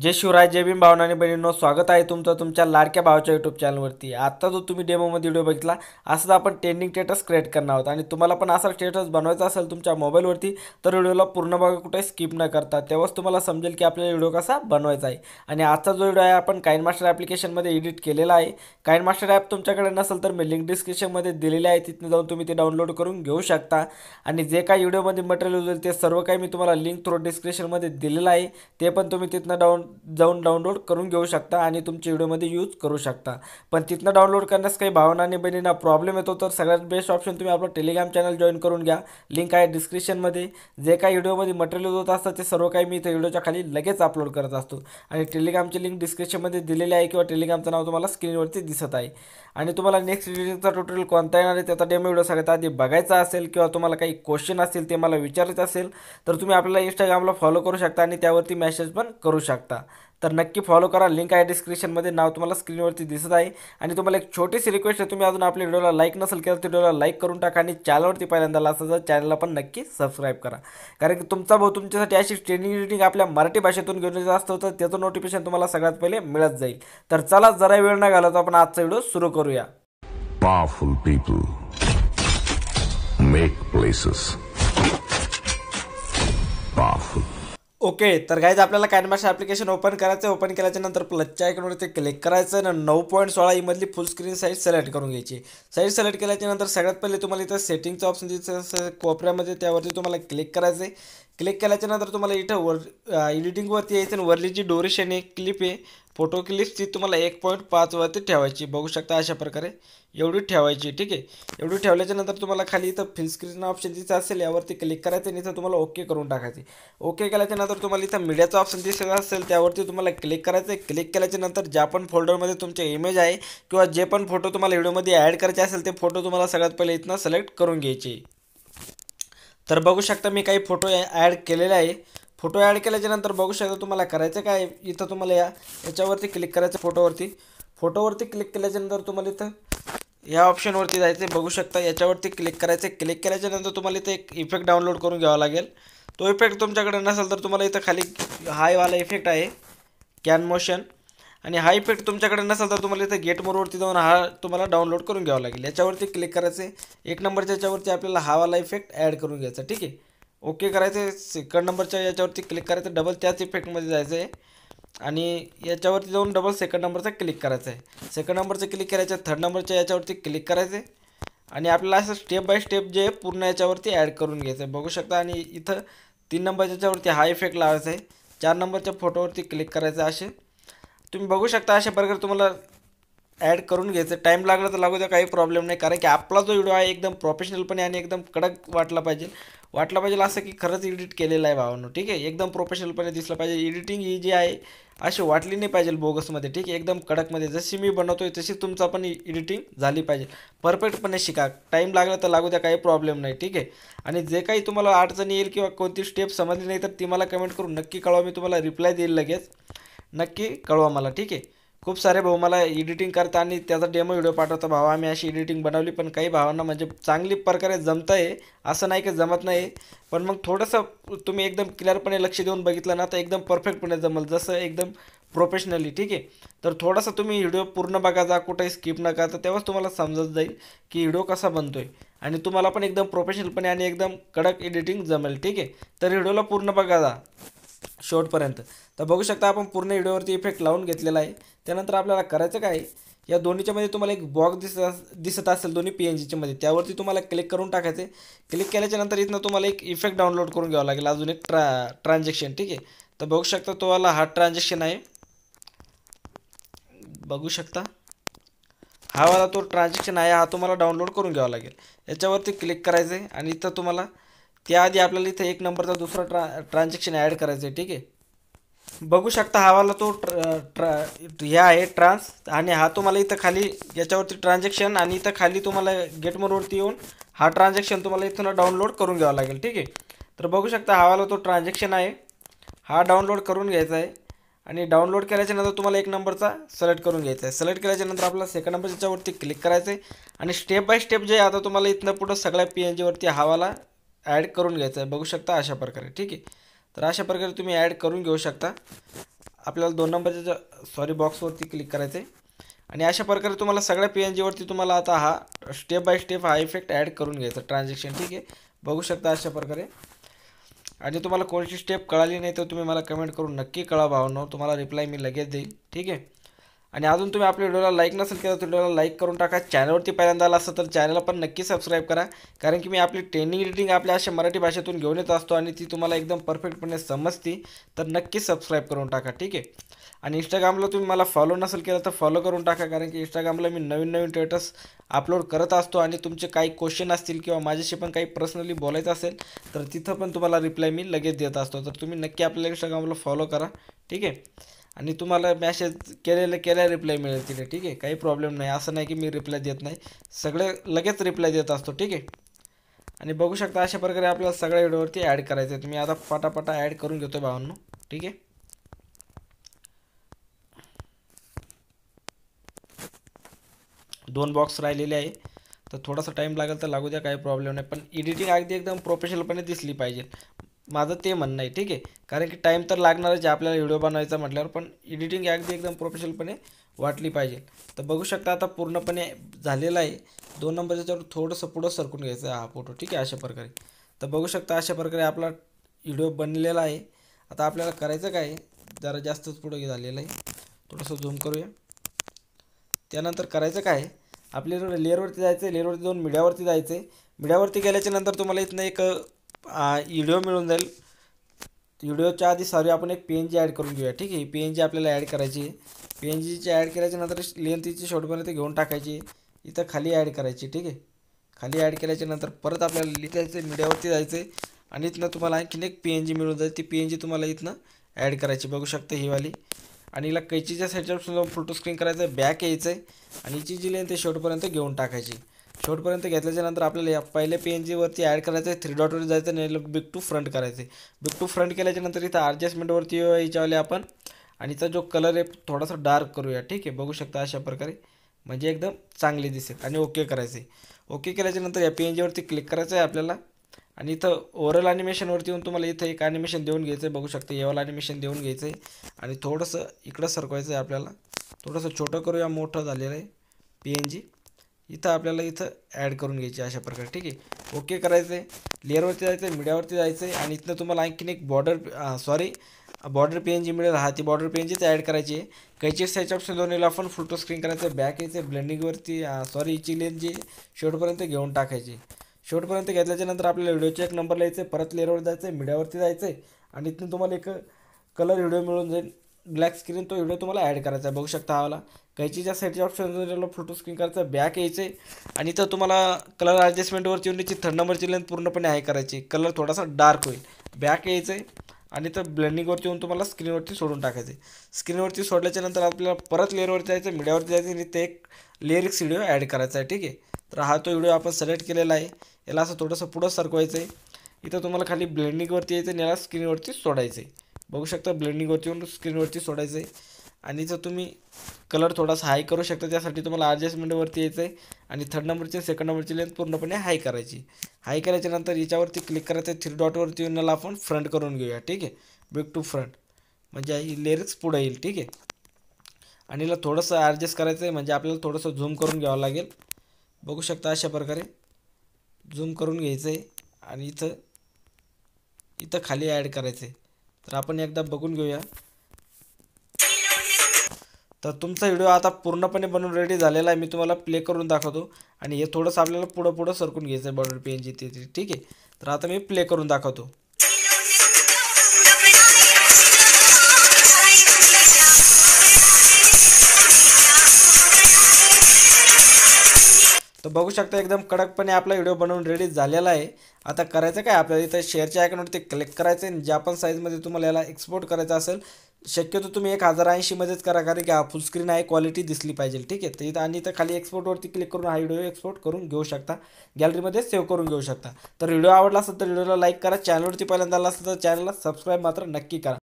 जय शिवराय, जय भीम भावना आणि बहिणींनो, स्वागत आहे तुमचं तुमच्या लाडक्या भावाच्या यूट्यूब चॅनलवरती। आता जो तुम्ही डेमोमध्ये व्हिडिओ बघितला, असंच आपण ट्रेंडिंग स्टेटस क्रिएट करणार आहोत आणि तुम्हाला पण असा स्टेटस बनवायचा असेल तुमच्या मोबाईलवरती तर व्हिडिओला पूर्ण बघा, कुठे स्किप न करता, तेव्हाच तुम्हाला समजेल की आपल्याला व्हिडिओ कसा बनवायचा आहे। आणि आजचा जो व्हिडिओ आहे आपण काइनमास्टर ॲप्लिकेशनमध्ये एडिट केलेला आहे। काइनमास्टर ॲप तुमच्याकडे नसेल तर मी लिंक डिस्क्रिप्शनमध्ये दिलेली आहे, तिथून जाऊन तुम्ही ते डाउनलोड करून घेऊ शकता। आणि जे काही व्हिडिओमध्ये मटेरियल होईल ते सर्व काही मी तुम्हाला लिंक थ्रू डिस्क्रिप्शनमध्ये दिलेलं आहे, ते पण तुम्ही तिथनं जाऊन डाउनलोड करून घेऊ शकता आणि तुमच्या व्हिडिओमध्ये यूज करू शकता। पण तिथनं डाउनलोड करण्यास काही भावना आणि बहिणींना प्रॉब्लेम येतो तर सगळ्यात बेस्ट ऑप्शन तुम्ही आपलं टेलिग्राम चॅनल जॉईन करून घ्या, लिंक आहे डिस्क्रिप्शनमध्ये। जे काही व्हिडिओमध्ये मटेरियल होत असतं ते सर्व काही मी इथे व्हिडिओच्या खाली लगेच अपलोड करत असतो आणि टेलिग्रामची लिंक डिस्क्रिप्शनमध्ये दिलेली आहे किंवा टेलिग्रामचं नाव तुम्हाला स्क्रीनवरती दिसत आहे। आणि तुम्हाला नेक्स्ट एडिटिंगचा ट्युटोरियल कोणता येणार आहे त्याचा डेमो व्हिडिओ सगळ्यात आधी बघायचा असेल किंवा तुम्हाला काही क्वेश्चन असतील ते मला विचारायचे असेल तर तुम्ही आपल्याला इंस्टाग्रामला फॉलो करू शकता आणि त्यावरती मेसेज पण करू शकता। तर नक्की फॉलो करा, लिंक आहे डिस्क्रिप्शनमध्ये, नाव तुम्हाला स्क्रीनवरती दिसत आहे। आणि तुम्हाला एक छोटीशी रिक्वेस्ट आहे, तुम्ही अजून आपल्या व्हिडिओला लाईक नसेल केलं तर व्हिडिओला लाईक करून टाका आणि चॅनलवरती पहिल्यांदा आला असेल तर चॅनलला पण नक्की सबस्क्राईब करा, कारण की तुमचा भाऊ तुमच्यासाठी अशी ट्रेनिंग एडिटिंग आपल्या मराठी भाषेतून घेऊन येत असतो तर त्याचं नोटिफिकेशन तुम्हाला सगळ्यात पहिले मिळत जाईल। तर चला जरा वेळ न घालवता आपण आजचा व्हिडिओ सुरू करूया। Powerful people make places powerful. Okay, तर गाईज आपल्याला काइनमास्टर ॲप्लिकेशन ओपन करायचं आहे। ओपन केल्याच्या नंतर प्लसच्या आयकॉनवरती क्लिक करायचं आणि 9.16 ही मधली फुल स्क्रीन साईज सिलेक्ट करून घ्यायची। साईज सिलेक्ट केल्याच्या नंतर सगळ्यात पहिले तुम्हाला इथं सेटिंगचं ऑप्शन दिसतं कोपऱ्यामध्ये, त्यावरती तुम्हाला क्लिक करायचं आहे। क्लिक केल्याच्या नंतर तुम्हाला इथं एडिटिंगवरती यायचं आणि वरली जी ड्युरेशन आहे क्लिप आहे फोटो क्लिप्स ती तुम्हाला 1.5 वरती ठेवायची। बघू शकता अशा प्रकारे एवढी ठेवायची, ठीक आहे। एवढी ठेवल्याच्या नंतर तुम्हाला खाली इथं फिल स्क्रीन ऑप्शन दिसतं असेल, यावरती क्लिक करायचं आणि इथं तुम्हाला ओके करून टाकायचे। ओके केल्याच्या नंतर तुम्हाला इथं मीडियाचा ऑप्शन दिसत असेल, त्यावरती तुम्हाला क्लिक करायचं आहे। क्लिक केल्याच्या नंतर ज्या पण फोल्डरमध्ये तुमचे इमेज आहे किंवा जे पण फोटो तुम्हाला व्हिडिओमध्ये ॲड करायचे असेल ते फोटो तुम्हाला सगळ्यात पहिले इथनं सिलेक्ट करून घ्यायचे। तर बघू शकता मी काही फोटो ॲड केलेले आहे। फोटो ॲड केल्याच्या नंतर बघू शकता तुम्हाला करायचं काय, इथं तुम्हाला याच्यावरती क्लिक करायचं फोटोवरती क्लिक केल्याच्या नंतर तुम्हाला इथं या ऑप्शनवरती जायचं आहे। बघू शकता याच्यावरती क्लिक करायचं। क्लिक केल्याच्या नंतर तुम्हाला इथं एक इफेक्ट डाउनलोड करून घ्यावा लागेल। तो इफेक्ट तुमच्याकडे नसेल तर तुम्हाला इथं खाली हायवाला इफेक्ट आहे कॅन मोशन, आणि हा इफेक्ट तुमच्याकडे नसेल तर तुम्हाला इथं गेट मोडवरती जाऊन हा तुम्हाला डाउनलोड करून घ्यावा लागेल। याच्यावरती क्लिक करायचं आहे। एक नंबरच्या याच्यावरती आपल्याला हावाला इफेक्ट ॲड करून घ्यायचा, ठीक आहे। ओके करायचं। सेकंड नंबरच्या याच्यावरती क्लिक करायचं, डबल त्याच इफेक्टमध्ये जायचं आहे आणि याच्यावरती जाऊन डबल सेकंड नंबरचा क्लिक करायचं आहे। सेकंड नंबरचं क्लिक करायचं, थर्ड नंबरच्या याच्यावरती क्लिक करायचं आणि आपल्याला असं स्टेप बाय स्टेप जे पूर्ण याच्यावरती ॲड करून घ्यायचं आहे। बघू शकता आणि इथं 3 नंबरच्या याच्यावरती हा इफेक्ट लावायचा आहे। 4 नंबरच्या फोटोवरती क्लिक करायचं। असे तुम्ही बघू शकता अशा प्रकारे तुम्हाला ॲड करून घ्यायचं। टाईम लागला तर लागू द्या, काही प्रॉब्लेम नाही, कारण की आपला जो व्हिडिओ आहे एकदम प्रोफेशनलपणे आणि एकदम कडक वाटला पाहिजे असं की खरंच एडिट केलेलं आहे भावांनो, ठीक आहे। एकदम प्रोफेशनलपणे दिसलं पाहिजे। एडिटिंग ही जी आहे अशी वाटली नाही पाहिजे बोगसमध्ये, ठीक आहे। एकदम कडकमध्ये जशी मी बनवतोय तशी तुमचा पण एडिटिंग झाली पाहिजे। परफेक्टपणे शिका, टाईम लागला तर लागू द्या, काही प्रॉब्लेम नाही, ठीक आहे। आणि जे काही तुम्हाला अडचणी येईल किंवा कोणती स्टेप समजली नाही तर ती मला कमेंट करून नक्की कळवा, मी तुम्हाला रिप्लाय देईल लगेच, नक्की कळवा मला, ठीक आहे। खूप सारे भाऊ मला एडिटिंग करता आणि त्याचा डेमो व्हिडिओ पाठवता, भावा आम्ही अशी एडिटिंग बनवली, पण काही भावांना म्हणजे चांगली प्रकारे जमतं आहे, असं नाही की जमत नाही, पण मग थोडंसं तुम्ही एकदम क्लिअरपणे लक्ष देऊन बघितलं ना तर एकदम परफेक्टपणे जमल, जसं एकदम प्रोफेशनली, ठीक आहे। तर थोडासा तुम्ही व्हिडिओ पूर्ण बघा, जा कुठेही स्किप न करता, तेव्हाच तुम्हाला समजत जाईल की व्हिडिओ कसा बनतोय आणि तुम्हाला पण एकदम प्रोफेशनलपणे आणि एकदम कडक एडिटिंग जमेल, ठीक आहे। तर व्हिडिओला पूर्ण बघा जा शेवटपर्यंत। तर बघू शकता आपण पूर्ण व्हिडिओवरती इफेक्ट लावून घेतलेला आहे। त्यानंतर आपल्याला करायचं काय, या दोन्हीच्यामध्ये तुम्हाला एक बॉक्स दिसत असेल दोन्ही PNGच्या मध्ये, त्यावरती तुम्हाला क्लिक करून टाकायचे। क्लिक केल्याच्या नंतर इथनं तुम्हाला एक इफेक्ट डाउनलोड करून घ्यावा लागेल, अजून एक ट्रान्झॅक्शन, ठीक आहे। तर बघू शकता तो वाला हा ट्रान्झॅक्शन आहे, बघू शकता हा वाला तो ट्रान्झॅक्शन आहे, हा तुम्हाला डाउनलोड करून घ्यावा लागेल। याच्यावरती क्लिक करायचं आहे आणि इथं तुम्हाला त्याआधी आपल्याला इथं 1 नंबरचा दुसरा ट्रान्झॅक्शन ॲड करायचं आहे, ठीक आहे। बघू शकता हा वाला तो हे आहे ट्रान्स, आणि हा तुम्हाला इथं खाली याच्यावरती ट्रान्झॅक्शन आणि इथं खाली तुम्हाला गेट मोडवरती येऊन हा ट्रान्झॅक्शन तुम्हाला इथून डाउनलोड करून घ्यावा लागेल, ठीक आहे। तर बघू शकता हा वाला तो ट्रान्झॅक्शन आहे, हा डाउनलोड करून घ्यायचा आहे आणि डाउनलोड केल्याच्या नंतर तुम्हाला 1 नंबरचा सिलेक्ट करून घ्यायचा आहे। सिलेक्ट केल्याच्या नंतर आपल्याला सेकंड नंबरच्यावरती क्लिक करायचं आहे आणि स्टेप बाय स्टेप जे आता तुम्हाला इथनं पुढं सगळ्या PNGवरती हा वाला ॲड करून घ्यायचा आहे। बघू शकता अशा प्रकारे, ठीक आहे। तर अशा प्रकारे तुम्ही ॲड करून घेऊ शकता। आपल्याला 2 नंबरच्या बॉक्सवरती क्लिक करायचं आहे आणि अशा प्रकारे तुम्हाला सगळ्या PNGवरती तुम्हाला आता हा स्टेप बाय स्टेप हा इफेक्ट ॲड करून घ्यायचा ट्रान्झॅक्शन. ठीक आहे, बघू शकता अशा प्रकारे. आणि तुम्हाला कोणती स्टेप कळाली नाही तर तुम्ही मला कमेंट करून नक्की कळवा भावांनो, तुम्हाला रिप्लाय मी लगेच देईल. ठीक आहे. आणि अजून तुम्ही आपल्या व्हिडिओला लाईक नसेल केलं तर व्हिडिओला लाईक करून टाका. चॅनलवरती पहिल्यांदा आला असेल तर चॅनलला पण नक्की सबस्क्राईब करा, कारण की मी आपली ट्रेनिंग एडिटिंग आपल्या अशा मराठी भाषेतून घेऊन येत असतो आणि ती तुम्हाला एकदम परफेक्टपणे समजती. तर नक्की सबस्क्राईब करून टाका. ठीक आहे. आणि इंस्टाग्रामला तुम्ही मला फॉलो नसेल केलं तर फॉलो करून टाका, कारण की इंस्टाग्रामला मी नवीन नवीन स्टेटस अपलोड करत असतो आणि तुमचे काही क्वेश्चन असतील किंवा माझ्याशी पण काही पर्सनली बोलायचं असेल तर तिथं पण तुम्हाला रिप्लाय मी लगेच देत असतो. तर तुम्ही नक्की आपल्या इंस्टाग्रामला फॉलो करा. ठीक आहे. आणि तुम्हाला मॅसेज केल्या रिप्लाय मिळेल तिथे. ठीक आहे, काही प्रॉब्लेम नाही. असं नाही की मी रिप्लाय देत नाही, सगळे लगेच रिप्लाय देत असतो. ठीक आहे. आणि बघू शकता अशा प्रकारे आपल्याला सगळ्या व्हिडिओवरती ॲड करायचं आहे. तुम्ही आता पटापटा ॲड करून घेतो भावांनो. ठीक आहे. दोन बॉक्स राहिलेले आहे, तर थोडासा टाईम लागेल तर लागू द्या, काही प्रॉब्लेम नाही. पण एडिटिंग अगदी एकदम प्रोफेशनलपणे दिसली पाहिजे, माझं ते म्हणणं आहे. ठीक आहे, कारण की टाईम तर लागणारच आहे आपल्याला व्हिडिओ बनवायचा म्हटल्यावर, पण एडिटिंग अगदी एकदम प्रोफेशनलपणे वाटली पाहिजे. तर बघू शकता आता पूर्णपणे झालेला आहे. 2 नंबरच्यावर थोडंसं पुढं सरकून घ्यायचं हा फोटो. ठीक आहे, अशा प्रकारे. तर बघू शकता अशा प्रकारे आपला व्हिडिओ बनलेला आहे. आता आपल्याला करायचं काय, जरा जास्तच पुढं झालेलं आहे, थोडंसं झूम करूया. त्यानंतर करायचं काय, आपल्याला लेअरवरती जायचं आहे, लेअरवरती जाऊन मीडियावरती जायचं आहे. मीडियावरती गेल्याच्या नंतर तुम्हाला इथनं एक व्हिडिओ मिळून जाईल. व्हिडिओच्या आधी आपण एक PNG ॲड करून घेऊया. ठीक आहे, PNG आपल्याला ॲड करायची आहे. PNGची ॲड केल्याच्या नंतर लेंथ तिची शेवटपर्यंत घेऊन टाकायची, इथं खाली ॲड करायची. ठीक आहे, खाली ॲड केल्याच्या नंतर परत आपल्याला लिहायचं आहे, मीडियावरती जायचं आहे आणि इथनं तुम्हाला आणखीन एक PNG मिळून जाईल. ती PNG तुम्हाला इथनं ॲड करायची. बघू शकता ही वाली. आणि हिला कैचीच्या साईडच्या फोटो स्क्रीन करायचं आहे, बॅक यायचं आहे आणि हिची जी लेंथ आहे शेवटपर्यंत घेऊन टाकायची. शेवटपर्यंत घेतल्याच्या नंतर आपल्याला या पहिल्या PNGवरती ॲड करायचं आहे, 3 डॉटवर जायचं आणि बिग टू फ्रंट करायचं आहे. बिग टू फ्रंट केल्याच्या नंतर इथं ॲडजस्टमेंटवरती याच्यावाले आपण आणि इथं जो कलर आहे थोडासा डार्क करूया. ठीक आहे, बघू शकता अशा प्रकारे, म्हणजे एकदम चांगली दिसेल. आणि ओके करायचं आहे. ओके केल्याच्या नंतर या PNGवरती क्लिक करायचं आहे आपल्याला आणि इथं ओव्हरऑल ॲनिमेशनवरती येऊन तुम्हाला इथं एक ॲनिमेशन देऊन घ्यायचं आहे. बघू शकता एवढं ॲनिमेशन देऊन घ्यायचं आहे आणि थोडंसं इकडं सरकवायचं आहे आपल्याला. थोडंसं छोटं करूया, मोठं झालेलं आहे PNG. इथं आपल्याला इथं ॲड करून घ्यायची अशा प्रकारे. ठीक आहे, ओके करायचं आहे. लेअरवरती जायचं आहे, मीडियावरती जायचं आहे आणि इथनं तुम्हाला आणखीन एक बॉर्डर PNG मिळेल. ती बॉर्डर PNGच ॲड करायची आहे. कैची साईज ऑप्शन दोन्हीला आपण फुल टू स्क्रीन करायचं, बॅक यायचं, ब्लेंडिंगवरती हिची लेंथ जी शेवटपर्यंत घेऊन टाकायची. शेवटपर्यंत घेतल्याच्या नंतर आपल्याला व्हिडिओचे एक नंबर लिहायचं आहे, परत लेअरवर जायचं आहे, मीडियावरती जायचं आहे आणि इथून तुम्हाला एक कलर व्हिडिओ मिळून जाईल, ब्लॅक स्क्रीन. तो व्हिडिओ तुम्हाला ॲड करायचा आहे. बघू शकता हवाला कैचीच्या साईडच्या ऑप्शन फोटो स्क्रीन करायचं, बॅक यायचं आहे आणि इथं तुम्हाला कलर ॲडजस्टमेंटवरती येऊन त्याची 3 नंबरची लेंथ पूर्णपणे हाय करायची, कलर थोडासा डार्क होईल. बॅक यायचं आहे आणि इथं ब्लेंडिंगवरती येऊन तुम्हाला स्क्रीनवरती सोडून टाकायचं आहे. स्क्रीनवरती सोडल्याच्या नंतर आपल्याला परत लेअरवरती जायचं, मीडियावरती जायचं आणि ते एक लिरिक्स व्हिडिओ ॲड करायचा आहे. ठीक आहे, तर हा तो व्हिडिओ आपण सिलेक्ट केलेला आहे. याला असं थोडंसं पुढं सरकवायचं आहे. इथं तुम्हाला खाली ब्लेंडिंगवरती यायचं आणि याला स्क्रीनवरती सोडायचं आहे. बघू शकता ब्लेंडिंगवरती येऊन स्क्रीनवरती सोडायचं आहे आणि इथं तुम्ही कलर थोडासा हाय करू शकता. त्यासाठी तुम्हाला ॲडजस्टमेंटवरती यायचं आहे आणि 3rd नंबरची 2nd नंबरची लेंथ पूर्णपणे हाय करायची. हाय केल्याच्या नंतर याच्यावरती क्लिक करायचं आहे, 3 डॉटवरती येऊन याला आपण फ्रंट करून घेऊया. ठीक आहे, बिग टू फ्रंट, म्हणजे ही लिरिक्स पुढे येईल. ठीक आहे, आणि याला थोडंसं ॲडजस्ट करायचं आहे, म्हणजे आपल्याला थोडंसं झूम करून घ्यावं लागेल. बघू शकता अशा प्रकारे झूम करून घ्यायचं आहे आणि इथं खाली ॲड करायचं आहे. तर आपण एकदा बघून घेऊया. तर तुमचा व्हिडिओ आता पूर्णपणे बनवून रेडी झालेला आहे. मी तुम्हाला प्ले करून दाखवतो आणि हे थोडंसं आपल्याला पुढं सरकून घ्यायचं आहे बॉर्डर PNG ते. ठीक आहे, तर आता मी प्ले करून दाखवतो. तर बघू शकता एकदम कडकपणे आपला व्हिडिओ बनवून रेडी झालेला आहे. आता करायचं काय, आपल्याला इथं शेअरच्या आयकॉनवरती क्लिक करायचं आहे. ज्या पण साईजमध्ये तुम्हाला याला एक्सपोर्ट करायचं असेल, शक्यतो तुम्ही 1080मध्येच करा, कारण की हा फुल स्क्रीन आहे, क्वालिटी दिसली पाहिजे. ठीक आहे, तर इथं आणि इथं खाली एक्सपोर्टवरती क्लिक करून हा व्हिडिओ एक्सपोर्ट करून घेऊ शकता, गॅलरीमध्ये सेव्ह करून घेऊ शकता. तर व्हिडिओ आवडला असेल तर व्हिडिओला लाईक करा, चॅनलवरती पहिल्यांदा आला असेल तर चॅनलला सबस्क्राईब मात्र नक्की करा.